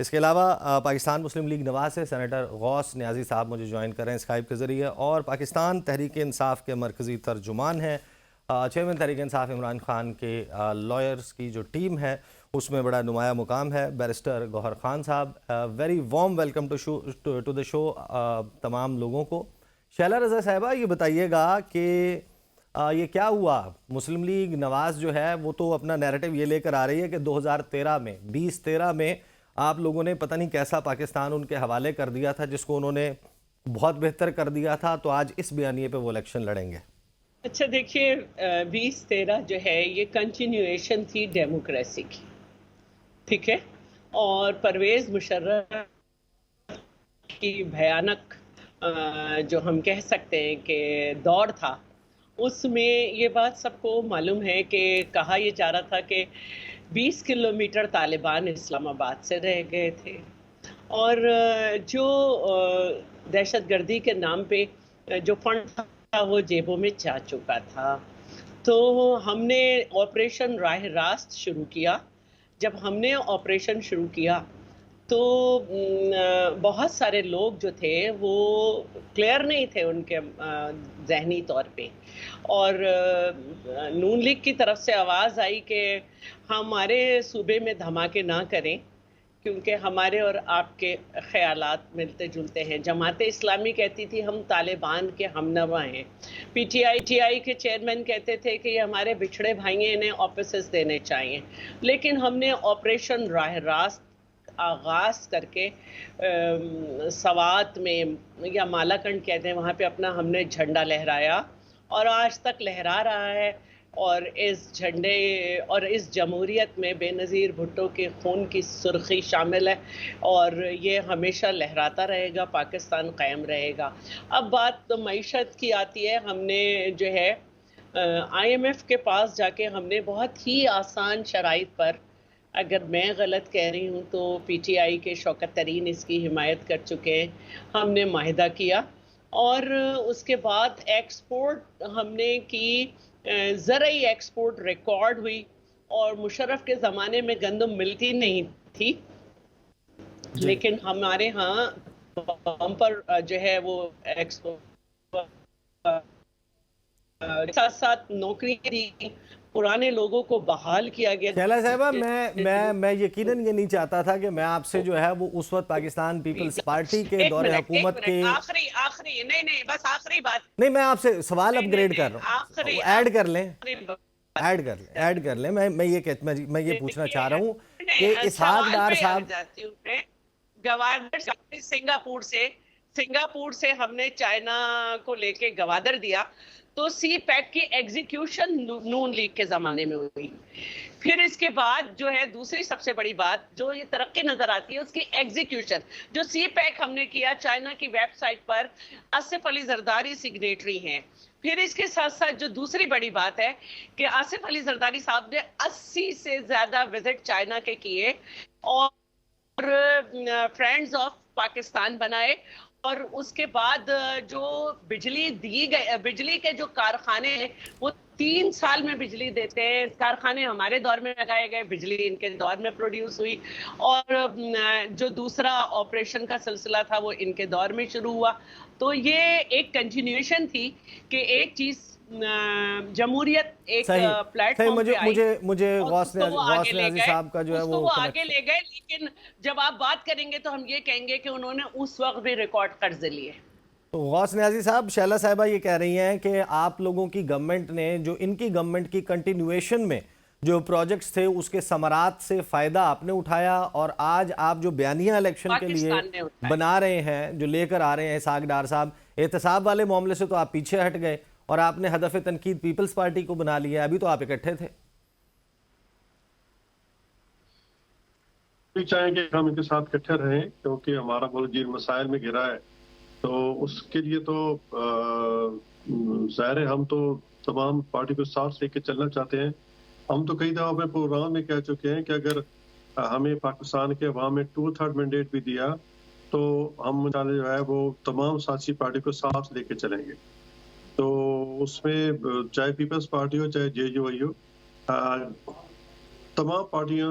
اس کے علاوہ پاکستان مسلم لیگ نواز سے سینیٹر غوث نیازی صاحب مجھے جوائن کر رہے ہیں اسکائپ کے ذریعے، اور پاکستان تحریک انصاف کے مرکزی ترجمان ہیں، چیئرمین تحریک انصاف عمران خان کے لائرز کی جو ٹیم ہے اس میں بڑا نمایاں مقام ہے بیرسٹر گوہر خان صاحب۔ Very warm welcome to the show تمام لوگوں کو۔ شیلا رضا صاحبہ یہ بتائیے گا کہ یہ کیا ہوا؟ مسلم لیگ نواز جو ہے وہ تو اپنا نیریٹو یہ لے کر آ رہی ہے کہ 2013 میں 2013 میں آپ لوگوں نے پتہ نہیں کیسا پاکستان ان کے حوالے کر دیا تھا جس کو انہوں نے بہت بہتر کر دیا تھا، تو آج اس بیانیے پہ وہ الیکشن لڑیں گے۔ اچھا دیکھیے 2013 جو ہے یہ کنٹینیویشن تھی ڈیموکریسی کی، ٹھیک ہے، اور پرویز مشرف کی بھیانک جو ہم کہہ سکتے ہیں کہ دور تھا، اس میں یہ بات سب کو معلوم ہے کہ کہا یہ جا رہا تھا کہ 20 کلومیٹر طالبان اسلام آباد سے رہ گئے تھے، اور جو دہشت گردی کے نام پہ جو فنڈ تھا وہ جیبوں میں جا چکا تھا۔ تو ہم نے آپریشن راہ راست شروع کیا۔ جب ہم نے آپریشن شروع کیا تو بہت سارے لوگ جو تھے وہ کلیئر نہیں تھے ان کے ذہنی طور پہ، اور نون لیگ کی طرف سے آواز آئی کہ ہمارے صوبے میں دھماکے نہ کریں کیونکہ ہمارے اور آپ کے خیالات ملتے جلتے ہیں۔ جماعت اسلامی کہتی تھی ہم طالبان کے ہمنوا ہیں، پی ٹی آئی کے چیئرمین کہتے تھے کہ یہ ہمارے بچھڑے بھائی ہیں، انہیں آفیسز دینے چاہیے، لیکن ہم نے آپریشن راہ راست آغاز کر کے سوات میں یا مالاکنڈ کہتے ہیں وہاں پہ اپنا ہم نے جھنڈا لہرایا، اور آج تک لہرا رہا ہے، اور اس جھنڈے اور اس جمہوریت میں بے نظیر بھٹو کے خون کی سرخی شامل ہے، اور یہ ہمیشہ لہراتا رہے گا، پاکستان قائم رہے گا۔ اب بات تو معیشت کی آتی ہے۔ ہم نے جو ہے IMF کے پاس جا کے ہم نے بہت ہی آسان شرائط پر، اگر میں غلط کہہ رہی ہوں تو PTI کے شوکت ترین اس کی حمایت کر چکے ہیں، ہم نے معاہدہ کیا، اور اس کے بعد ایکسپورٹ ہم نے کی، زرعی ایکسپورٹ ریکارڈ ہوئی، اور مشرف کے زمانے میں گندم ملتی نہیں تھی، لیکن ہمارے ہاں بمپر جو ہے وہ ایکسپورٹ ساتھ ساتھ نوکری دی، پرانے لوگوں کو بحال کیا گیا۔ شیلا صاحبہ میں یقیناً یہ نہیں چاہتا تھا کہ میں آپ سے جو ہے وہ اس وقت پاکستان پیپلز پارٹی کے دور حکومت کے آخری نہیں بس آخری بات نہیں، میں آپ سے سوال اپ گریڈ کر رہا ہوں، ایڈ کر لیں میں یہ پوچھنا چاہ رہا ہوں کہ اسحاق ڈار صاحب گوادر سنگاپور سے ہم نے چائنا کو لے کے گوادر دیا، تو سی پیک کی ایگزیکیوشن نون لیگ کے زمانے میں ہوئی۔ پھر اس کے بعد جو ہے دوسری سب سے بڑی بات جو یہ ترقی نظر آتی ہے اس کی ایگزیکیوشن، جو سی پیک ہم نے کیا چائنا کی ویب سائٹ پر آصف علی زرداری سگنیٹری ہیں۔ پھر اس کے ساتھ ساتھ جو دوسری بڑی بات ہے کہ آصف علی زرداری صاحب نے 80 سے زیادہ وزٹ چائنا کے کیے، اور فرینڈز آف پاکستان بنائے، اور اس کے بعد جو بجلی دی گئی، بجلی کے جو کارخانے ہیں وہ 3 سال میں بجلی دیتے ہیں، کارخانے ہمارے دور میں لگائے گئے، بجلی ان کے دور میں پروڈیوس ہوئی، اور جو دوسرا آپریشن کا سلسلہ تھا وہ ان کے دور میں شروع ہوا۔ تو یہ ایک کنٹینیویشن تھی کہ ایک چیز جمہوریت ایک پلیٹ فارم پہ آئی، مجھے غوث نیازی صاحب کا جو ہے وہ آگے لے گئے، لیکن جب آپ بات کریں گے تو ہم یہ کہیں گے کہ انہوں نے اس وقت بھی ریکارڈ قرض لیے۔ تو غوث نیازی صاحب، شیلا صاحبہ یہ کہہ رہی ہیں کہ آپ لوگوں کی گورنمنٹ نے جو ان کی گورنمنٹ کی کنٹینیویشن میں جو پروجیکٹس تھے اس کے ثمرات سے فائدہ آپ نے اٹھایا، اور آج آپ جو بیانیہ الیکشن کے لیے بنا رہے ہیں، جو لے کر آ رہے ہیں اسحاق ڈار صاحب، احتساب والے معاملے سے تو آپ پیچھے ہٹ گئے اور آپ نے ہدف تنقید پیپلز پارٹی کو بنا لیا۔ ابھی تو آپ اکٹھے تھے۔ چاہیں کہ ہم ان کے ساتھ اکٹھے رہیں کیونکہ ہمارا ملک جن مسائل میں گھرا ہے، تو اس کے لیے تو ظاہر ہے ہم تو تمام پارٹی کو ساتھ لے کے چلنا چاہتے ہیں۔ ہم تو کئی دفعہ اپنے پروگرام میں کہہ چکے ہیں کہ اگر ہمیں پاکستان کے عوام میں 2/3 مینڈیٹ بھی دیا تو ہم جو ہے وہ تمام سیاسی پارٹی کو ساتھ لے کے چلیں گے۔ تو اس میں چاہے پیپلز پارٹی ہو چاہے JUI ہو، تمام پارٹیاں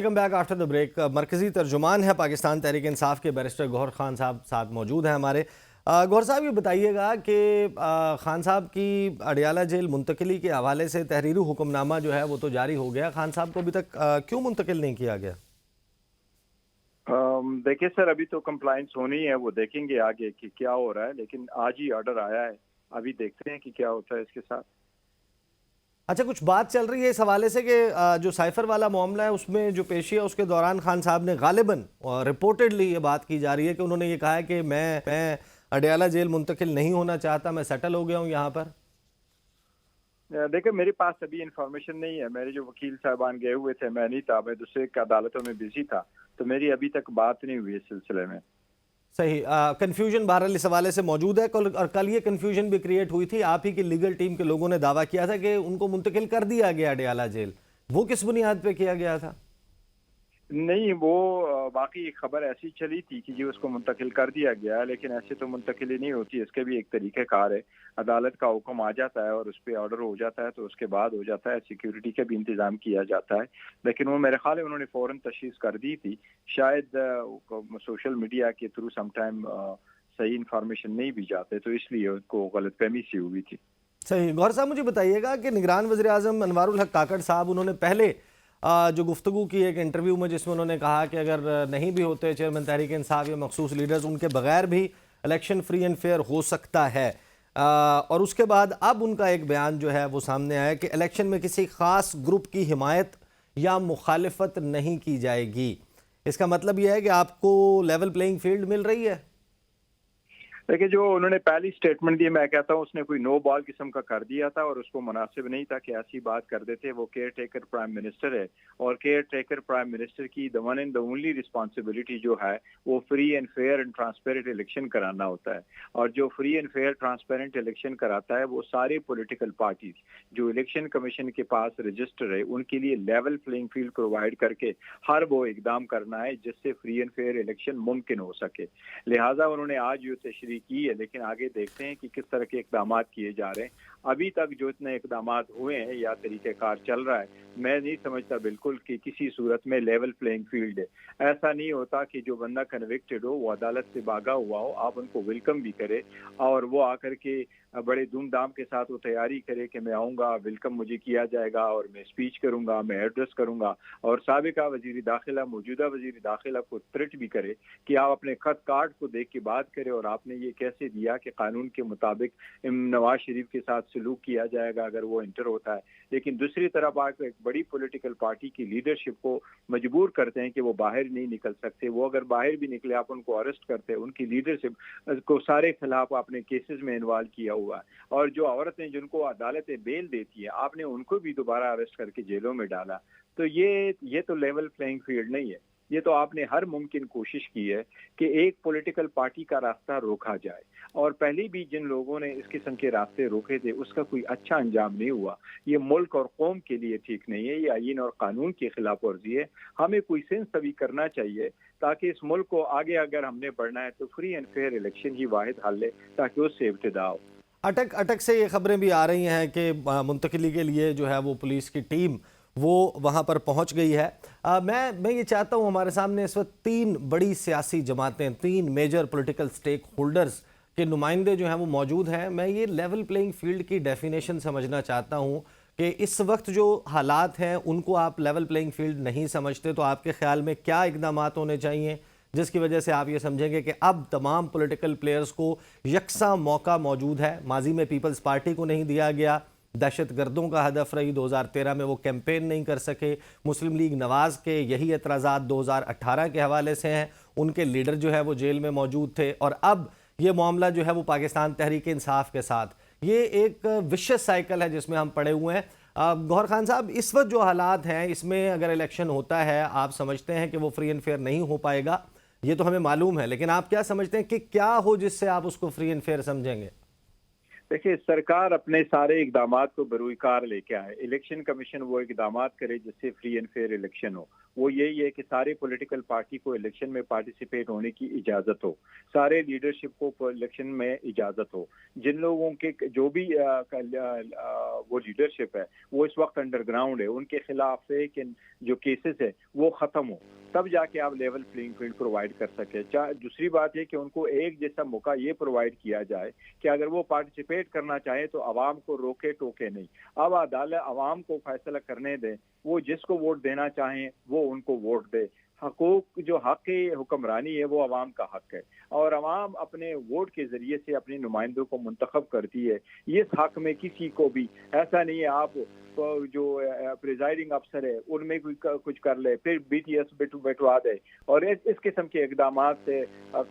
welcome back after the break. مرکزی ترجمان ہے پاکستان تحریک انصاف کے بیرسٹر گوہر خان صاحب ساتھ موجود ہیں ہمارے. گوہر صاحب یہ بتائیے گا کہ خان صاحب کی اڈیالہ جیل منتقلی کے حوالے سے تحریری حکم نامہ جو ہے وہ تو جاری ہو گیا, خان صاحب کو ابھی تک کیوں منتقل نہیں کیا گیا؟ دیکھیں سر, ابھی تو کمپلائنس ہونی ہے, وہ دیکھیں گے آگے کہ کیا ہو رہا ہے, لیکن آج ہی آرڈر آیا ہے, ابھی دیکھتے ہیں کہ کیا ہوتا ہے اس کے ساتھ. اچھا, کچھ بات چل رہی ہے اس حوالے سے کہ جو سائفر والا معاملہ ہے اس میں جو پیشی ہے اس کے دوران خان صاحب نے غالباً رپورٹڈلی یہ بات کی جا رہی ہے کہ انہوں نے یہ کہا ہے کہ میں اڈیالہ جیل منتقل نہیں ہونا چاہتا, میں سیٹل ہو گیا ہوں یہاں پر. دیکھیں میرے پاس ابھی انفارمیشن نہیں ہے, میرے جو وکیل صاحبان گئے ہوئے تھے, میں نہیں تھا, میں دوسرے عدالتوں میں بزی تھا, تو میری ابھی تک بات نہیں ہوئی اس سلسلے میں. صحیح. کنفیوژن بہرحال اس حوالے سے موجود ہے, اور کل یہ کنفیوژن بھی کریٹ ہوئی تھی, آپ ہی کی لیگل ٹیم کے لوگوں نے دعویٰ کیا تھا کہ ان کو منتقل کر دیا گیا اڈیالہ جیل. وہ کس بنیاد پہ کیا گیا تھا؟ نہیں, وہ باقی خبر ایسی چلی تھی کہ اس کو منتقل کر دیا گیا, لیکن ایسے تو منتقلی نہیں ہوتی, اس کے بھی ایک طریقہ کار ہے. عدالت کا حکم آ جاتا ہے اور اس پہ آرڈر ہو جاتا ہے تو اس کے بعد ہو جاتا ہے, سیکیورٹی کا بھی انتظام کیا جاتا ہے. لیکن وہ میرے خیال ہے انہوں نے فوراً تشخیص کر دی تھی, شاید سوشل میڈیا کے تھرو سم ٹائم صحیح انفارمیشن نہیں بھی جاتے, تو اس لیے ان کو غلط فہمی سی ہوئی تھی. صحیح. گوہر صاحب مجھے بتائیے گا کہ نگران وزیر اعظم انوار الحق کاکڑ صاحب انہوں نے پہلے جو گفتگو کی ایک انٹرویو میں, جس میں انہوں نے کہا کہ اگر نہیں بھی ہوتے چیئرمین تحریک انصاف یا مخصوص لیڈرز, ان کے بغیر بھی الیکشن فری اینڈ فیئر ہو سکتا ہے. اور اس کے بعد اب ان کا ایک بیان جو ہے وہ سامنے آیا کہ الیکشن میں کسی خاص گروپ کی حمایت یا مخالفت نہیں کی جائے گی. اس کا مطلب یہ ہے کہ آپ کو لیول پلینگ فیلڈ مل رہی ہے؟ دیکھیں, جو انہوں نے پہلی سٹیٹمنٹ دی, میں کہتا ہوں اس نے کوئی نو بال قسم کا کر دیا تھا, اور اس کو مناسب نہیں تھا کہ ایسی بات کر دیتے. وہ کیئر ٹیکر پرائم منسٹر ہے, اور کیئر ٹیکر پرائم منسٹر کی the one and the only responsibility جو ہے وہ free and fair and transparent election کرانا ہوتا ہے. اور جو free and fair transparent election کراتا ہے وہ سارے پولیٹیکل پارٹیز جو الیکشن کمیشن کے پاس رجسٹر ہے, ان کے لیے لیول پلینگ فیلڈ پرووائڈ کر کے ہر وہ اقدام کرنا ہے جس سے فری اینڈ فیئر الیکشن ممکن ہو سکے. لہٰذا انہوں نے آج یہ تشریح کی ہے, لیکن آگے دیکھتے ہیں کہ کس طرح کے اقدامات کیے جا رہے ہیں. ابھی تک جو اتنے اقدامات ہوئے ہیں یا طریقہ کار چل رہا ہے, میں نہیں سمجھتا بالکل کہ کسی صورت میں لیول پلینگ فیلڈ ہے. ایسا نہیں ہوتا کہ جو بندہ کنوکٹڈ ہو, وہ عدالت سے بھاگا ہوا ہو, آپ ان کو ویلکم بھی کرے اور وہ آ کر کے بڑے دھوم دھام کے ساتھ وہ تیاری کرے کہ میں آؤں گا, ویلکم مجھے کیا جائے گا, اور میں اسپیچ کروں گا, میں ایڈریس کروں گا, اور سابقہ وزیر داخلہ موجودہ وزیر داخلہ کو تھریٹ بھی کرے کہ آپ اپنے خط کارڈ کو دیکھ کے بات کرے, اور آپ نے یہ کیسے دیا کہ قانون کے مطابق نواز شریف کے ساتھ سلوک کیا جائے گا اگر وہ انٹر ہوتا ہے. لیکن دوسری طرف آپ ایک بڑی پولیٹیکل پارٹی کی لیڈرشپ کو مجبور کرتے ہیں کہ وہ باہر نہیں نکل سکتے. وہ اگر باہر بھی نکلے آپ ان کو اریسٹ کرتے ہیں, ان کی لیڈرشپ کو سارے خلاف آپ نے کیسز میں انوالو کیا ہوا ہے. اور جو عورتیں جن کو عدالتیں بیل دیتی ہیں, آپ نے ان کو بھی دوبارہ اریسٹ کر کے جیلوں میں ڈالا. تو یہ تو لیول پلینگ فیلڈ نہیں ہے. یہ تو آپ نے ہر ممکن کوشش کی ہے کہ ایک پولیٹیکل پارٹی کا راستہ روکا جائے, اور پہلے بھی جن لوگوں نے اس قسم کے راستے روکے تھے اس کا کوئی اچھا انجام نہیں ہوا. یہ ملک اور قوم کے لیے ٹھیک نہیں ہے, یہ آئین اور قانون کی خلاف ورزی ہے. ہمیں کوئی سینس ابھی کرنا چاہیے تاکہ اس ملک کو آگے اگر ہم نے بڑھنا ہے تو فری اینڈ فیئر الیکشن ہی واحد حل ہے تاکہ اس سے ابتدا ہو. اٹک سے یہ خبریں بھی آ رہی ہیں کہ منتقلی کے لیے جو ہے وہ پولیس کی ٹیم وہ وہاں پر پہنچ گئی ہے. میں یہ چاہتا ہوں, ہمارے سامنے اس وقت 3 بڑی سیاسی جماعتیں, 3 میجر پولیٹیکل سٹیک ہولڈرز کے نمائندے جو ہیں وہ موجود ہیں. میں یہ لیول پلینگ فیلڈ کی ڈیفینیشن سمجھنا چاہتا ہوں کہ اس وقت جو حالات ہیں ان کو آپ لیول پلینگ فیلڈ نہیں سمجھتے, تو آپ کے خیال میں کیا اقدامات ہونے چاہیے جس کی وجہ سے آپ یہ سمجھیں گے کہ اب تمام پولیٹیکل پلیئرز کو یکساں موقع موجود ہے؟ ماضی میں پیپلز پارٹی کو نہیں دیا گیا, دہشت گردوں کا ہدف رہی, 2013 میں وہ کیمپین نہیں کر سکے, مسلم لیگ نواز کے یہی اعتراضات 2018 کے حوالے سے ہیں, ان کے لیڈر جو ہے وہ جیل میں موجود تھے, اور اب یہ معاملہ جو ہے وہ پاکستان تحریک انصاف کے ساتھ. یہ ایک وشس سائیکل ہے جس میں ہم پڑے ہوئے ہیں. گوہر خان صاحب, اس وقت جو حالات ہیں اس میں اگر الیکشن ہوتا ہے, آپ سمجھتے ہیں کہ وہ فری اینڈ فیئر نہیں ہو پائے گا, یہ تو ہمیں معلوم ہے, لیکن آپ کیا سمجھتے ہیں کہ کیا ہو جس سے آپ اس کو فری اینڈ فیئر سمجھیں گے؟ دیکھیں, سرکار اپنے سارے اقدامات کو بروئی کار لے کے آئے. الیکشن کمیشن وہ اقدامات کرے جس سے فری اینڈ فیئر الیکشن ہو, وہ یہی ہے کہ سارے پولیٹیکل پارٹی کو الیکشن میں پارٹیسپیٹ ہونے کی اجازت ہو، سارے لیڈرشپ کو الیکشن میں اجازت ہو. جن لوگوں کے جو بھی وہ لیڈرشپ ہے وہ اس وقت انڈر گراؤنڈ ہے، ان کے خلاف ہے کہ جو کیسز ہے وہ ختم ہو، تب جا کے آپ لیول پلینگ فیلڈ پرووائڈ کر سکیں. دوسری بات یہ کہ ان کو ایک جیسا موقع یہ پرووائڈ کیا جائے کہ اگر وہ پارٹیسپیٹ کرنا چاہیں تو عوام کو روکے ٹوکے نہیں. اب عدالت عوام کو فیصلہ کرنے دے، وہ جس کو ووٹ دینا چاہیں وہ ان کو ووٹ دے. حقوق جو حق حکمرانی ہے وہ عوام کا حق ہے، اور عوام اپنے ووٹ کے ذریعے سے اپنے نمائندوں کو منتخب کرتی ہے. اس حق میں کسی کو بھی ایسا نہیں ہے آپ جو پریزائڈنگ افسر ہے ان میں کچھ کر لے پھر بی ٹی ایس بٹوا دے، اور اس قسم کے اقدامات سے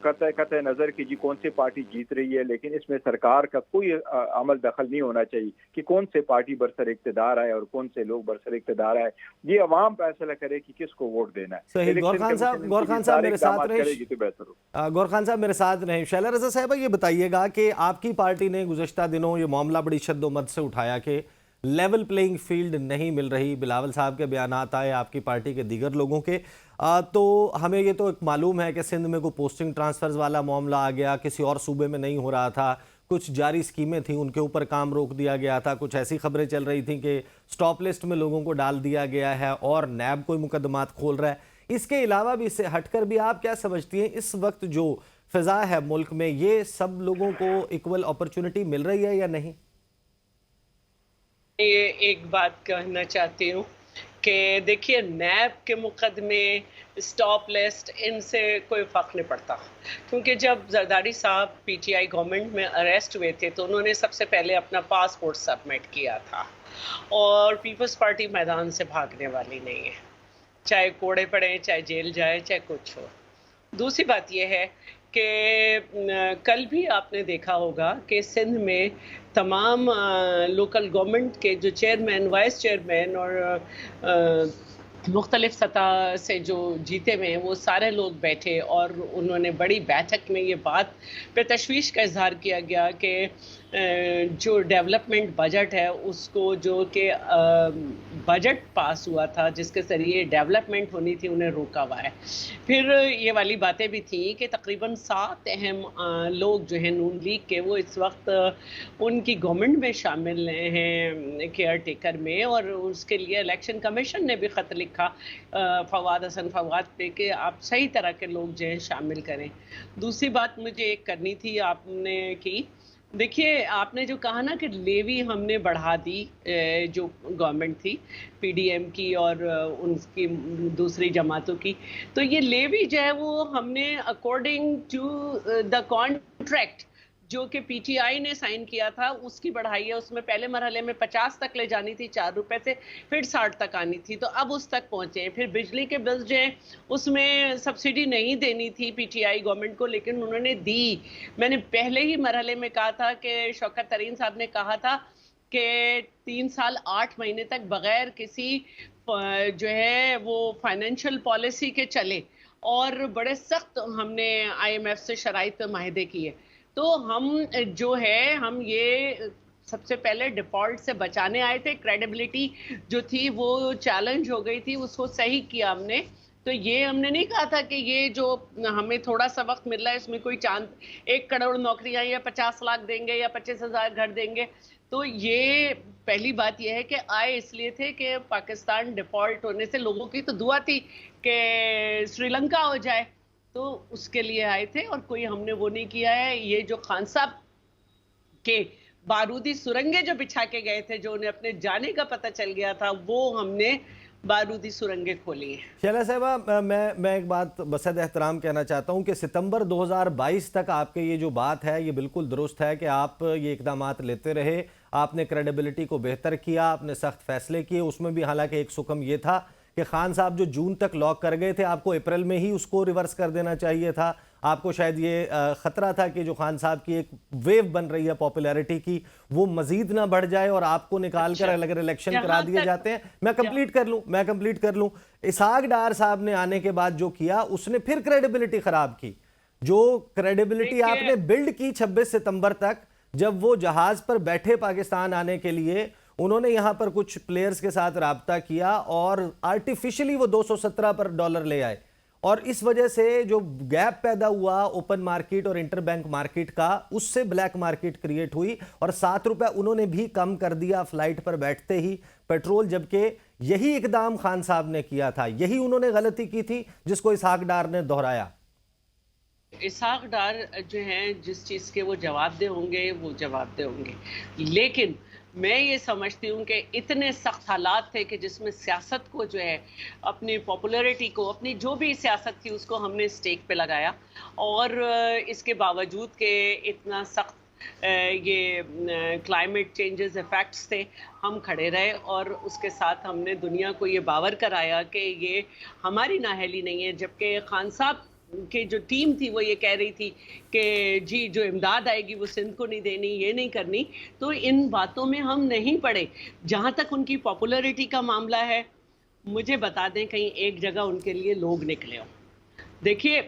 قطع نظر کی جی کون سی پارٹی جیت رہی ہے، لیکن اس میں سرکار کا کوئی عمل دخل نہیں ہونا چاہیے کہ کون سے پارٹی برسر اقتدار ہے اور کون سے لوگ برسر اقتدار ہے. یہ عوام فیصلہ کرے کہ کس کو ووٹ دینا ہے. صحیح. گور خان صاحب میرے ساتھ رہیں. گور خان صاحب میرے ساتھ رہیں. شیلا رضا صاحبہ یہ بتائیے گا کہ آپ کی پارٹی نے گزشتہ دنوں یہ معاملہ بڑی شد و مد سے اٹھایا کہ لیول پلینگ فیلڈ نہیں مل رہی. بلاول صاحب کے بیانات آئے، آپ کی پارٹی کے دیگر لوگوں کے، تو ہمیں یہ تو ایک معلوم ہے کہ سندھ میں کوئی پوسٹنگ ٹرانسفرز والا معاملہ آ گیا، کسی اور صوبے میں نہیں ہو رہا تھا، کچھ جاری اسکیمیں تھیں ان کے اوپر کام روک دیا گیا تھا، کچھ ایسی خبریں چل رہی تھیں کہ سٹاپ لسٹ میں لوگوں کو ڈال دیا گیا ہے اور نیب کوئی مقدمات کھول رہا ہے. اس کے علاوہ بھی، اس سے ہٹ کر بھی آپ کیا سمجھتی ہیں اس وقت جو فضا ہے ملک میں، یہ سب لوگوں کو ایکول اپرچونٹی مل رہی ہے یا نہیں؟ یہ ایک بات کہنا چاہتی ہوں کہ دیکھیے نیب کے مقدمے، سٹاپ لسٹ، ان سے کوئی فرق نہیں پڑتا، کیونکہ جب زرداری صاحب پی ٹی آئی گورنمنٹ میں اریسٹ ہوئے تھے تو انہوں نے سب سے پہلے اپنا پاسپورٹ سبمٹ کیا تھا، اور پیپلز پارٹی میدان سے بھاگنے والی نہیں ہے، چاہے کوڑے پڑے، چاہے جیل جائے، چاہے کچھ ہو. دوسری بات یہ ہے کہ کل بھی آپ نے دیکھا ہوگا کہ سندھ میں تمام لوکل گورنمنٹ کے جو چیئرمین، وائس چیئرمین اور مختلف سطح سے جو جیتے ہوئے ہیں وہ سارے لوگ بیٹھے، اور انہوں نے بڑی بیٹھک میں یہ بات پہ تشویش کا اظہار کیا گیا کہ جو ڈیولپمنٹ بجٹ ہے اس کو، جو کہ بجٹ پاس ہوا تھا جس کے ذریعے ڈیولپمنٹ ہونی تھی، انہیں روکا ہوا ہے. پھر یہ والی باتیں بھی تھیں کہ تقریباً 7 اہم لوگ جو ہیں نون لیگ کے، وہ اس وقت ان کی گورنمنٹ میں شامل ہیں کیئر ٹیکر میں، اور اس کے لیے الیکشن کمیشن نے بھی خط لکھا فواد حسن فواد پہ کہ آپ صحیح طرح کے لوگ جو ہیں شامل کریں. دوسری بات مجھے ایک کرنی تھی، آپ نے کی، دیکھیے آپ نے جو کہا نا کہ لیوی ہم نے بڑھا دی، جو گورنمنٹ تھی پی ڈی ایم کی اور ان کی دوسری جماعتوں کی، تو یہ لیوی جو ہے وہ ہم نے اکارڈنگ ٹو دا کانٹریکٹ جو کہ پی ٹی آئی نے سائن کیا تھا اس کی بڑھائی ہے. اس میں پہلے مرحلے میں 50 تک لے جانی تھی 4 روپے سے، پھر 60 تک آنی تھی، تو اب اس تک پہنچے ہیں. پھر بجلی کے بلز جو ہیں اس میں سبسڈی نہیں دینی تھی پی ٹی آئی گورنمنٹ کو، لیکن انہوں نے دی. میں نے پہلے ہی مرحلے میں کہا تھا کہ شوکت ترین صاحب نے کہا تھا کہ 3 سال 8 مہینے تک بغیر کسی جو ہے وہ فائنینشیل پالیسی کے چلے، اور بڑے سخت ہم نے آئی ایم ایف سے شرائط معاہدے کیے. تو ہم جو ہے ہم یہ سب سے پہلے ڈیفالٹ سے بچانے آئے تھے. کریڈیبلٹی جو تھی وہ چیلنج ہو گئی تھی، اس کو صحیح کیا ہم نے. تو یہ ہم نے نہیں کہا تھا کہ یہ جو ہمیں تھوڑا سا وقت مل رہا ہے اس میں کوئی 1 کروڑ نوکریاں یا 50 لاکھ دیں گے یا 25,000 گھر دیں گے. تو یہ پہلی بات یہ ہے کہ آئے اس لیے تھے کہ پاکستان ڈیفالٹ ہونے سے لوگوں کی تو دعا تھی کہ سری لنکا ہو جائے، تو اس کے لیے آئے تھے، اور کوئی ہم نے وہ نہیں کیا ہے. یہ جو خان صاحب کے بارودی سرنگیں جو بچھا کے گئے تھے، جو انہیں اپنے جانے کا پتہ چل گیا تھا، وہ ہم نے بارودی سرنگیں کھولی ہیں. شیلا صاحبہ، میں ایک بات بصد احترام کہنا چاہتا ہوں کہ ستمبر 2022 تک آپ کے یہ جو بات ہے یہ بالکل درست ہے کہ آپ یہ اقدامات لیتے رہے، آپ نے کریڈیبلٹی کو بہتر کیا، آپ نے سخت فیصلے کیے. اس میں بھی حالانکہ ایک سکم یہ تھا کہ خان صاحب جو جون تک لاک کر گئے تھے، آپ کو اپریل میں ہی اس کو ریورس کر دینا چاہیے تھا. آپ کو شاید یہ خطرہ تھا کہ جو خان صاحب کی ایک ویو بن رہی ہے پاپولیرٹی کی، وہ مزید نہ بڑھ جائے اور آپ کو نکال کر اگر الیکشن کرا دیے جاتے ہیں. میں کمپلیٹ کر لوں. اسحاق ڈار صاحب نے آنے کے بعد جو کیا، اس نے پھر کریڈیبلٹی خراب کی. جو کریڈیبلٹی آپ نے بلڈ کی 26 ستمبر تک، جب وہ جہاز پر بیٹھے پاکستان آنے کے لیے، انہوں نے یہاں پر کچھ پلیئرز کے ساتھ رابطہ کیا اور آرٹیفیشلی وہ $217 لے آئے، اور اس وجہ سے جو گیپ پیدا ہوا اوپن مارکیٹ اور انٹر بینک مارکیٹ کا، اس سے بلیک مارکیٹ کریٹ ہوئی، اور $7 انہوں نے بھی کم کر دیا فلائٹ پر بیٹھتے ہی پیٹرول، جبکہ یہی اقدام خان صاحب نے کیا تھا، یہی انہوں نے غلطی کی تھی جس کو اسحاق ڈار نے دہرایا۔ اسحاق ڈار جو ہیں جس چیز کے وہ جواب دہ ہوں گے وہ جواب دہ ہوں گے، لیکن میں یہ سمجھتی ہوں کہ اتنے سخت حالات تھے کہ جس میں سیاست کو جو ہے اپنی پاپولیرٹی کو، اپنی جو بھی سیاست تھی اس کو ہم نے اسٹیک پہ لگایا، اور اس کے باوجود کہ اتنا سخت یہ کلائمیٹ چینجز افیکٹس تھے، ہم کھڑے رہے اور اس کے ساتھ ہم نے دنیا کو یہ باور کرایا کہ یہ ہماری نااہلی نہیں ہے، جبکہ خان صاحب کہ جو ٹیم تھی وہ یہ کہہ رہی تھی کہ جی جو امداد آئے گی وہ سندھ کو نہیں دینی، یہ نہیں کرنی، تو ان باتوں میں ہم نہیں پڑے۔ جہاں تک ان کی پاپولیرٹی کا معاملہ ہے، مجھے بتا دیں کہیں ایک جگہ ان کے لیے لوگ نکلے ہوں۔ دیکھیے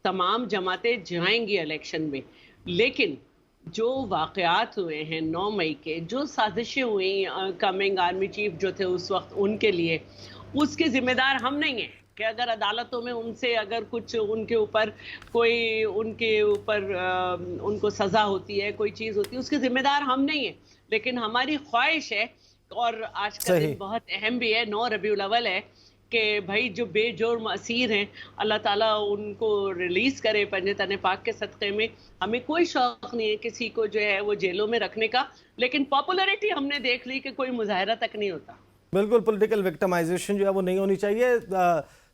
تمام جماعتیں جائیں گی الیکشن میں، لیکن جو واقعات ہوئے ہیں 9 مئی کے، جو سازشیں ہوئیں کمنگ آرمی چیف جو تھے اس وقت ان کے لیے، اس کے ذمہ دار ہم نہیں ہیں کہ اگر عدالتوں میں ان سے اگر کچھ ان کے اوپر کوئی ان کو سزا ہوتی ہے، کوئی چیز ہوتی ہے، اس کے ذمہ دار ہم نہیں ہیں، لیکن ہماری خواہش ہے، اور آج کا دن بہت اہم بھی ہے، 9 ربیع الاول ہے، کہ بھائی جو بے جرم اسیر ہیں اللہ تعالیٰ ان کو ریلیز کرے پنجہ تن پاک کے صدقے میں۔ ہمیں کوئی شوق نہیں ہے کسی کو جو ہے وہ جیلوں میں رکھنے کا، لیکن پاپولیرٹی ہم نے دیکھ لی کہ کوئی مظاہرہ تک نہیں ہوتا۔ بالکل، پولیٹیکل وکٹمائزیشن جو ہے وہ نہیں ہونی چاہیے۔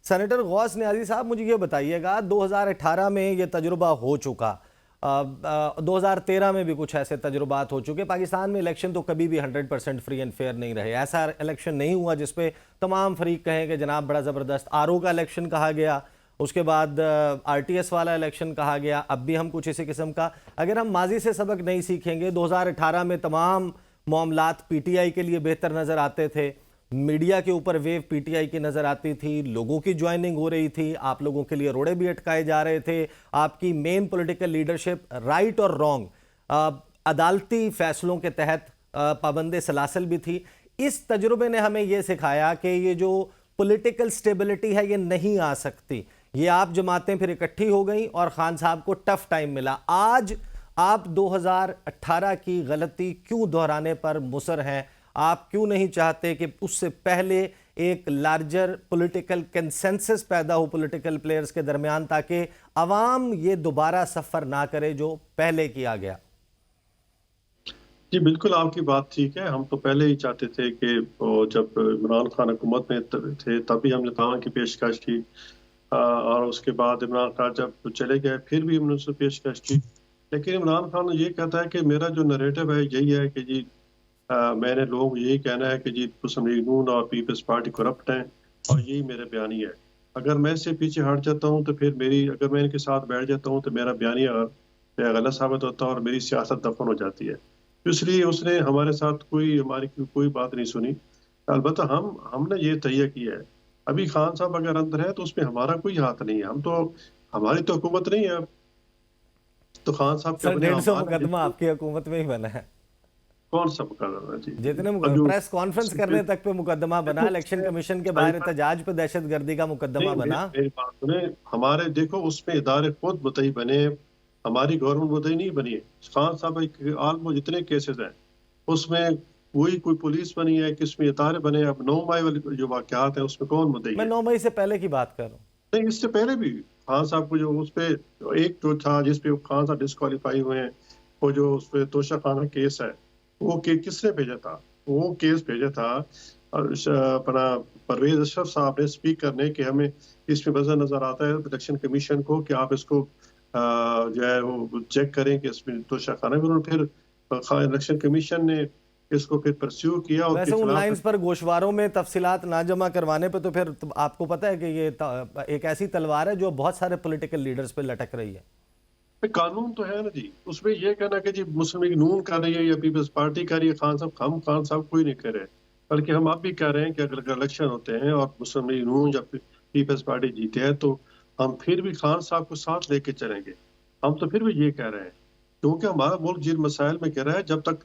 سینیٹر غوث نیازی صاحب، مجھے یہ بتائیے گا 2018 میں یہ تجربہ ہو چکا، 2013 میں بھی کچھ ایسے تجربات ہو چکے، پاکستان میں الیکشن تو کبھی بھی 100% فری اینڈ فیئر نہیں رہے، ایسا الیکشن نہیں ہوا جس پہ تمام فریق کہیں کہ جناب بڑا زبردست۔ RO کا الیکشن کہا گیا، اس کے بعد RTS والا الیکشن کہا گیا، اب بھی ہم کچھ اسی قسم کا، اگر ہم ماضی سے سبق نہیں سیکھیں گے، 2018 میں تمام معاملات PTI کے لیے بہتر نظر آتے تھے، میڈیا کے اوپر ویو PTI کی نظر آتی تھی، لوگوں کی جوائننگ ہو رہی تھی، آپ لوگوں کے لیے روڑے بھی اٹکائے جا رہے تھے، آپ کی مین پولیٹیکل لیڈرشپ رائٹ اور رانگ عدالتی فیصلوں کے تحت پابند سلاسل بھی تھی۔ اس تجربے نے ہمیں یہ سکھایا کہ یہ جو پولیٹیکل سٹیبلٹی ہے یہ نہیں آ سکتی، یہ آپ جماعتیں پھر اکٹھی ہو گئیں اور خان صاحب کو ٹف ٹائم ملا۔ آج آپ 2018 کی غلطی کیوں دہرانے پر مصر ہیں؟ آپ کیوں نہیں چاہتے کہ اس سے پہلے ایک لارجر پولیٹیکل کنسنسس پیدا ہو پولیٹیکل پلیئرز کے درمیان، تاکہ عوام یہ دوبارہ سفر نہ کرے جو پہلے کیا گیا؟ جی بالکل، آپ کی بات ٹھیک ہے، ہم تو پہلے ہی چاہتے تھے کہ جب عمران خان حکومت میں تھے تبھی ہم نے تعاون کی پیشکش کی، اور اس کے بعد عمران خان جب چلے گئے پھر بھی ہم نے اس سے پیشکش کی، لیکن عمران خان یہ کہتا ہے کہ میرا جو نریٹو ہے یہی ہے کہ جی میں نے لوگ یہی کہنا ہے کہ جی مسلم لیگ نون اور پیپلز پارٹی کرپٹ ہیں، اور یہی میرے بیانی ہے۔ اگر میں اس سے پیچھے ہٹ جاتا ہوں تو پھر اگر میں ان کے ساتھ بیٹھ جاتا ہوں تو میرا بیانیہ غلط ثابت ہوتا ہے اور میری سیاست دفن ہو جاتی ہے، اس لیے اس نے ہمارے ساتھ ہماری کوئی بات نہیں سنی۔ البتہ ہم نے یہ تہیہ کیا ہے، ابھی خان صاحب اگر اندر ہے تو اس میں ہمارا کوئی ہاتھ نہیں ہے، ہماری تو حکومت نہیں ہے، تو خان صاحب کے 150 مقدمہ آپ کی حکومت میں ہی بنا ہے، کون سا مقدمہ؟ جی جتنے پریس کانفرنس کرنے تک پہ مقدمہ بنا، الیکشن کمیشن کے باہر احتجاج پہ دہشت گردی کا مقدمہ بنا۔ میری بات سنیں، ہمارے دیکھو اس میں ادارے خود متعی بنے، ہماری گورنمنٹ متعی نہیں بنی ہے۔ خان صاحب آلموسٹ جتنے کیسز ہیں اس میں کوئی پولیس بنی ہے، کس میں ادارے بنے، اب 9 مئی والے جو واقعات ہیں اس میں کون متعی ہے؟ میں 9 مئی سے پہلے کی بات کر رہا ہوں، نہیں اس سے پہلے بھی خان صاحب کو جو اس پہ ایک جو تھا جس پہ خان صاحب ڈسکوالیفائی ہوئے ہیں، وہ جو اس پہ توشہ خانہ کیس ہے، وہ کس نے بھیجا تھا؟ وہ کیس بھیجا تھا اپنا پرویز اشرف صاحب نے اسپیکر نے، کہ ہمیں اس میں وجہ نظر آتا ہے الیکشن کمیشن کو کہ آپ اس کو جو ہے وہ چیک کریں کہ اس میں توشہ خانہ میں، پھر الیکشن کمیشن نے اس کو پھر پرسیو کیا۔ اور ویسے ان لائنز پر گوشواروں میں تفصیلات نہ جمع کروانے پہ تو پھر آپ کو پتہ ہے کہ یہ ایک ایسی تلوار ہے جو بہت سارے پولیٹیکل لیڈرز پہ لٹک رہی ہے۔ قانون تو ہے نا جی، اس میں یہ کہنا کہ جی مسلم لیگ نون کر رہی ہے یا پیپلز پارٹی کر رہی ہے، خان صاحب کوئی نہیں کہہ رہے، بلکہ ہم اب بھی کہہ رہے ہیں کہ اگر الیکشن ہوتے ہیں اور مسلم لیگ نون یا پیپلز پارٹی جیتے ہیں تو ہم پھر بھی خان صاحب کو ساتھ لے کے چلیں گے۔ ہم تو پھر بھی یہ کہہ رہے ہیں کیونکہ ہمارا ملک جن مسائل میں کہہ رہا ہے، جب تک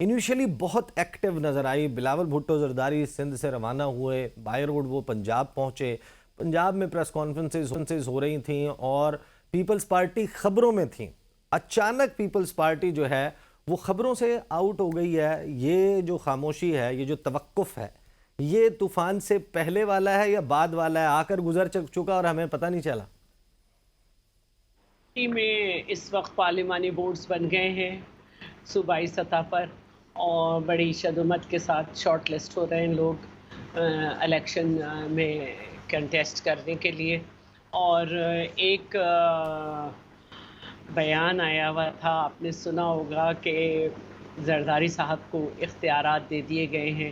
انیشلی بہت ایکٹیو نظر آئی. بلاول بھٹو زرداری سندھ سے روانہ ہوئے, بائی روڈ وہ پنجاب پہنچے. پنجاب میں پریس کانفرنسز ہو رہی تھیں اور پیپلز پارٹی خبروں میں تھیں. اچانک پیپلز پارٹی جو ہے وہ خبروں سے آؤٹ ہو گئی ہے. یہ جو خاموشی ہے, یہ جو توقف ہے, یہ طوفان سے پہلے والا ہے یا بعد والا ہے؟ آ کر گزر چکا اور ہمیں پتہ نہیں چلا. میں اس وقت پارلیمانی بورڈز بن گئے ہیں صوبائی سطح پر, اور بڑی شدت کے ساتھ شارٹ لسٹ ہو رہے ہیں لوگ الیکشن میں کنٹیسٹ کرنے کے لیے. اور ایک بیان آیا ہوا تھا, آپ نے سنا ہوگا, کہ زرداری صاحب کو اختیارات دے دیے گئے ہیں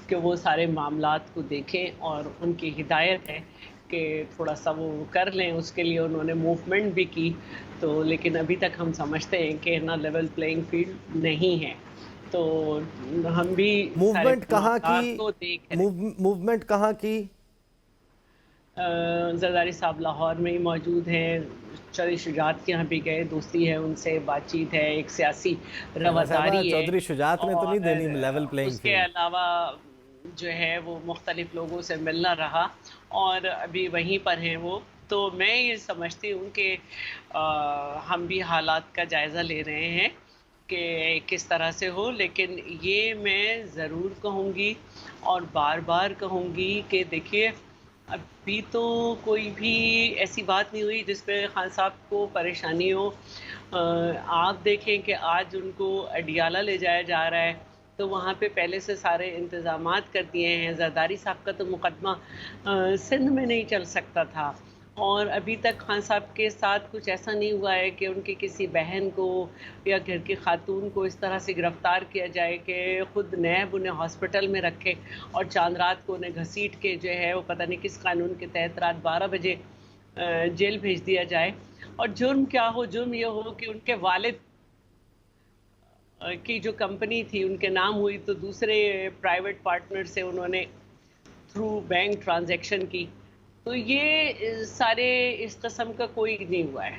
کہ وہ سارے معاملات کو دیکھیں, اور ان کی ہدایت ہے کہ تھوڑا سا وہ کر لیں. اس کے لیے انہوں نے موومنٹ بھی کی, تو لیکن ابھی تک ہم سمجھتے ہیں کہ نا لیول پلینگ فیلڈ نہیں ہے. تو ہم بھی موومنٹ کہاں کی, کو دیکھ موومنٹ کہاں کی؟ زرداری صاحب لاہور میں ہی موجود ہیں. چودھری شجاعت کے یہاں بھی گئے, دوستی ہے ان سے, بات چیت ہے, ایک سیاسی رواداری ہے. چودھری شجاعت نے تو نہیں دینی لیول پلینگ اس کے علاوہ جو ہے وہ مختلف لوگوں سے ملنا رہا, اور ابھی وہیں پر ہیں وہ. تو میں یہ سمجھتی ہوں کہ ہم بھی حالات کا جائزہ لے رہے ہیں کہ کس طرح سے ہو. لیکن یہ میں ضرور کہوں گی اور بار بار کہوں گی کہ دیکھیے, ابھی تو کوئی بھی ایسی بات نہیں ہوئی جس پہ خان صاحب کو پریشانی ہو. آپ دیکھیں کہ آج ان کو اڈیالہ لے جایا جا رہا ہے, تو وہاں پہ پہلے سے سارے انتظامات کر دیے ہیں. زرداری صاحب کا تو مقدمہ سندھ میں نہیں چل سکتا تھا, اور ابھی تک خان صاحب کے ساتھ کچھ ایسا نہیں ہوا ہے کہ ان کی کسی بہن کو یا گھر کی خاتون کو اس طرح سے گرفتار کیا جائے کہ خود نیب انہیں ہاسپٹل میں رکھے اور چاند رات کو انہیں گھسیٹ کے جو ہے وہ پتہ نہیں کس قانون کے تحت رات 12 بجے جیل بھیج دیا جائے. اور جرم کیا ہو؟ جرم یہ ہو کہ ان کے والد کی جو کمپنی تھی ان کے نام ہوئی, تو دوسرے پرائیویٹ پارٹنر سے انہوں نے تھرو بینک ٹرانزیکشن کی. تو یہ سارے اس قسم کا کوئی نہیں ہوا ہے.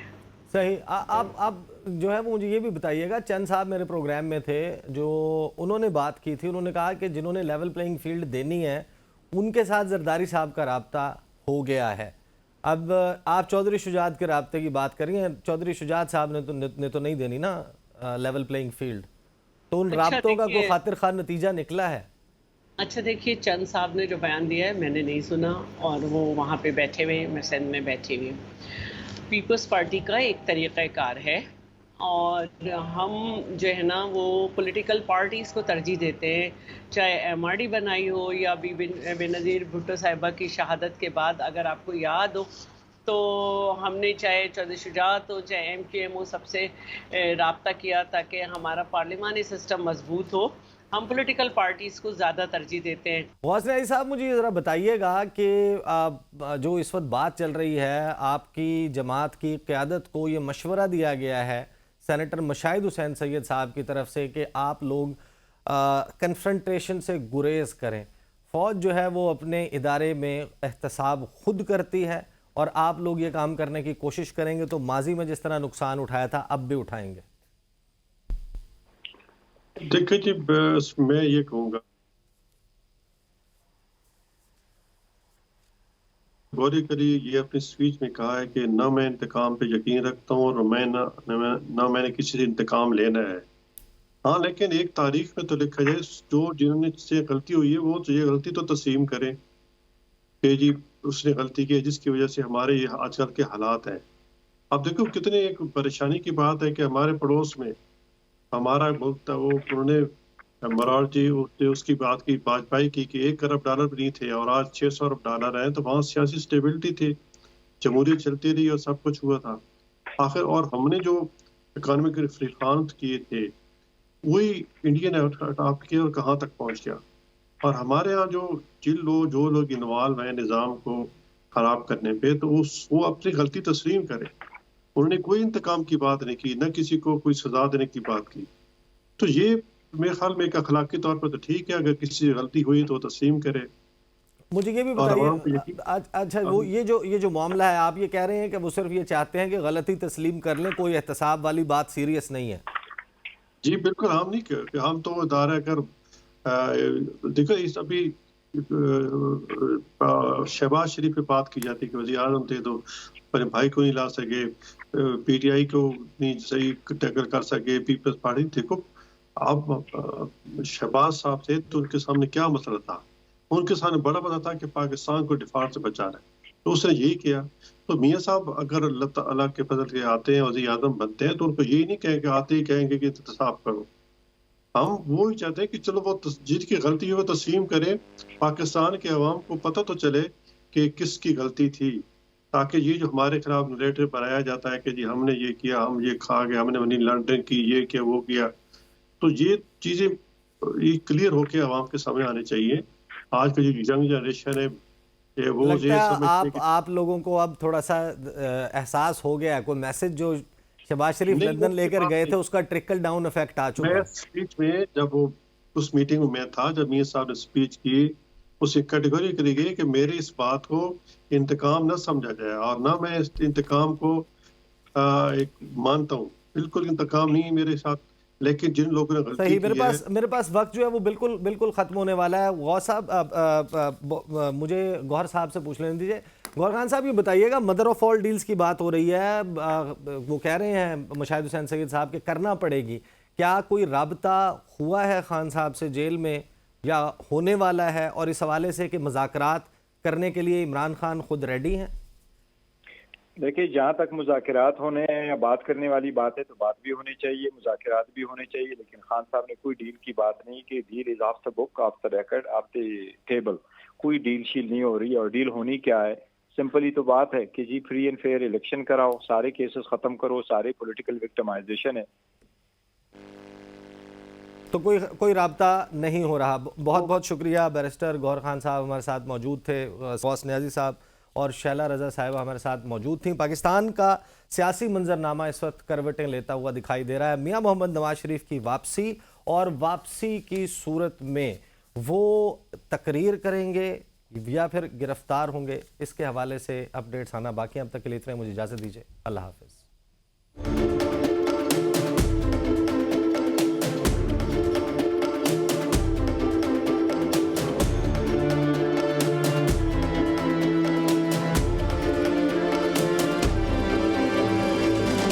صحیح. آپ جو ہے وہ مجھے یہ بھی بتائیے گا, چند صاحب میرے پروگرام میں تھے جو انہوں نے بات کی تھی. انہوں نے کہا کہ جنہوں نے لیول پلینگ فیلڈ دینی ہے ان کے ساتھ زرداری صاحب کا رابطہ ہو گیا ہے. اب آپ چودھری شجاعت کے رابطے کی بات کر رہی ہیں, چودھری شجاعت صاحب نے تو نہیں دینی نا لیول پلینگ فیلڈ, تو ان رابطوں کا کوئی خاطر خواہ نتیجہ نکلا ہے؟ اچھا دیکھیے, چند صاحب نے جو بیان دیا ہے میں نے نہیں سنا, اور وہ وہاں پہ بیٹھے ہوئے, میں سندھ میں بیٹھی ہوئی. پیپلز پارٹی کا ایک طریقہ کار ہے, اور ہم جو ہے نا وہ پولیٹیکل پارٹیز کو ترجیح دیتے ہیں, چاہے ایم آر ڈی بنائی ہو یا بے نظیر بھٹو صاحبہ کی شہادت کے بعد. اگر آپ کو یاد ہو تو ہم نے چاہے چودھری شجاعت ہو چاہے ایم کیو ایم ہو, سب سے رابطہ کیا تاکہ ہمارا پارلیمانی سسٹم مضبوط ہو. ہم پولیٹیکل پارٹیز کو زیادہ ترجیح دیتے ہیں. غوث علی صاحب, مجھے یہ ذرا بتائیے گا کہ جو اس وقت بات چل رہی ہے, آپ کی جماعت کی قیادت کو یہ مشورہ دیا گیا ہے سینیٹر مشاہد حسین سید صاحب کی طرف سے کہ آپ لوگ کنفرنٹیشن سے گریز کریں. فوج جو ہے وہ اپنے ادارے میں احتساب خود کرتی ہے, اور آپ لوگ یہ کام کرنے کی کوشش کریں گے تو ماضی میں جس طرح نقصان اٹھایا تھا اب بھی اٹھائیں گے. دیکھیں جی, میں یہ کہوں گا, غوری کری یہ اپنی سپیچ میں کہا ہے کہ نہ میں انتقام پہ یقین رکھتا ہوں اور نہ میں نے کسی سے انتقام لینا ہے. ہاں, لیکن ایک تاریخ میں تو لکھا جائے جو جنہوں نے سے غلطی ہوئی ہے وہ تو یہ غلطی تو تسلیم کریں کہ جی اس نے غلطی کی ہے جس کی وجہ سے ہمارے یہ آج کل کے حالات ہیں. اب دیکھو کتنے ایک پریشانی کی بات ہے کہ ہمارے پڑوس میں ہمارا ملک تھا, وہ انہوں نے مرار جی اس کی بات کی, واجپائی کی کہ $1 ارب بھی نہیں تھے اور آج $600 ارب ہیں, تو وہاں سیاسی سٹیبلٹی تھی, جمہوریت چلتی رہی اور سب کچھ ہوا تھا آخر. اور ہم نے جو اکانومک ریفارمز کیے تھے وہی انڈیا نے اڈاپٹ کیا اور کہاں تک پہنچ گیا. اور ہمارے ہاں جو لوگ انوالو ہیں نظام کو خراب کرنے پہ, تو وہ اپنی غلطی تسلیم کریں. انہوں نے کوئی انتقام کی بات نہیں کی, نہ کسی کو کوئی سزا دینے کی بات کی. تو یہ میرے خیال میں ایک اخلاقی طور پر تو ٹھیک ہے, اگر کسی سے غلطی ہوئی تو تسلیم کرے. مجھے یہ بھی بتائیے, اچھا وہ یہ جو معاملہ ہے, آپ یہ کہہ رہے ہیں کہ وہ صرف یہ چاہتے ہیں کہ غلطی تسلیم کر لیں, کوئی احتساب والی بات سیریس نہیں ہے؟ جی بالکل، ہم نہیں کہ ہم تو ادارہ اگر دیکھو اس ابھی شہباز شریف پہ بات کی جاتی ہے کہ وزیر اعظم تھے تو اپنے بھائی کو نہیں لا سکے، پی ٹی آئی کو نہیں صحیح ٹیکل کر سکے، پیپلز پارٹی. دیکھو اب شہباز صاحب تھے تو ان کے سامنے کیا مسئلہ تھا؟ ان کے سامنے بڑا مسئلہ تھا کہ پاکستان کو ڈفاع سے بچانا ہے، تو اس نے یہی کیا. تو میاں صاحب اگر اللہ تعالیٰ کے فضل کے آتے ہیں وزیر اعظم بنتے ہیں تو ان کو یہی نہیں کہیں کہ آتے ہی کہیں گے کہ احتساب کرو. ہم وہی چاہتے ہیں کہ چلو وہ جس کی غلطی ہو تسلیم کرے، پاکستان کے عوام کو پتہ تو چلے کہ کس کی غلطی تھی، تاکہ یہ جو ہمارے خلاف نریٹو بنایا جاتا ہے کہ جی ہم نے یہ کیا، ہم یہ کھا گئے، ہم نے منی لانڈرنگ کی، یہ کیا وہ کیا، تو یہ چیزیں کلیئر ہو کے عوام کے سامنے آنے چاہیے. آج کا جو ینگ جنریشن ہے وہ لگتا یہ ہے سمجھتے ہیں کہ آپ لوگوں کو اب تھوڑا سا احساس ہو گیا ہے، کوئی میسج جو شہباز شریف نہیں، لندن لے کر گئے تھے اس کا ٹرکل ڈاؤن افیکٹ آ چکا میں ہے؟ اسپیچ میں جب وہ اس میٹنگ میں تھا، جب میاں صاحب نے اسپیچ کی، اسے کیٹیگری کری گئی کہ میرے اس بات کو انتقام نہ سمجھا جائے، اور نہ میں اس انتقام کو ایک مانتا ہوں، بالکل انتقام نہیں میرے ساتھ، لیکن جن لوگوں نے غلطی صحیح. کی ہے. میرے پاس وقت جو ہے وہ بالکل ختم ہونے والا ہے. غور صاحب مجھے گوہر صاحب سے پوچھ لینے دیجیے. گوہر خان صاحب یہ بتائیے گا، مدر آف آل ڈیلز کی بات ہو رہی ہے، وہ کہہ رہے ہیں مشاہد حسین سید صاحب کہ کرنا پڑے گی. کیا کوئی رابطہ ہوا ہے خان صاحب سے جیل میں یا ہونے والا ہے، اور اس حوالے سے کہ مذاکرات کرنے کے لیے عمران خان خود ریڈی ہیں؟ دیکھیے، جہاں تک مذاکرات ہونے یا بات کرنے والی بات ہے تو بات بھی ہونی چاہیے، مذاکرات بھی ہونے چاہیے، لیکن خان صاحب نے کوئی ڈیل کی بات نہیں کہ deal is off the book, off the record, off the table. کوئی ڈیل شیل نہیں ہو رہی. اور ڈیل ہونی کیا ہے؟ سمپلی تو بات ہے کہ جی فری اینڈ فیئر الیکشن کراؤ، سارے کیسز ختم کرو، سارے پولیٹیکل وکٹمائزیشن ہے. تو کوئی رابطہ نہیں ہو رہا. بہت شکریہ. بیرسٹر گوہر خان صاحب ہمارے ساتھ موجود تھے، غوث نیازی صاحب اور شیلا رضا صاحبہ ہمارے ساتھ موجود تھیں. پاکستان کا سیاسی منظرنامہ اس وقت کروٹیں لیتا ہوا دکھائی دے رہا ہے. میاں محمد نواز شریف کی واپسی، اور واپسی کی صورت میں وہ تقریر کریں گے یا پھر گرفتار ہوں گے، اس کے حوالے سے اپڈیٹس آنا باقی ہیں. اب تک کے لیے اتنے، مجھے اجازت دیجیے. اللہ حافظ.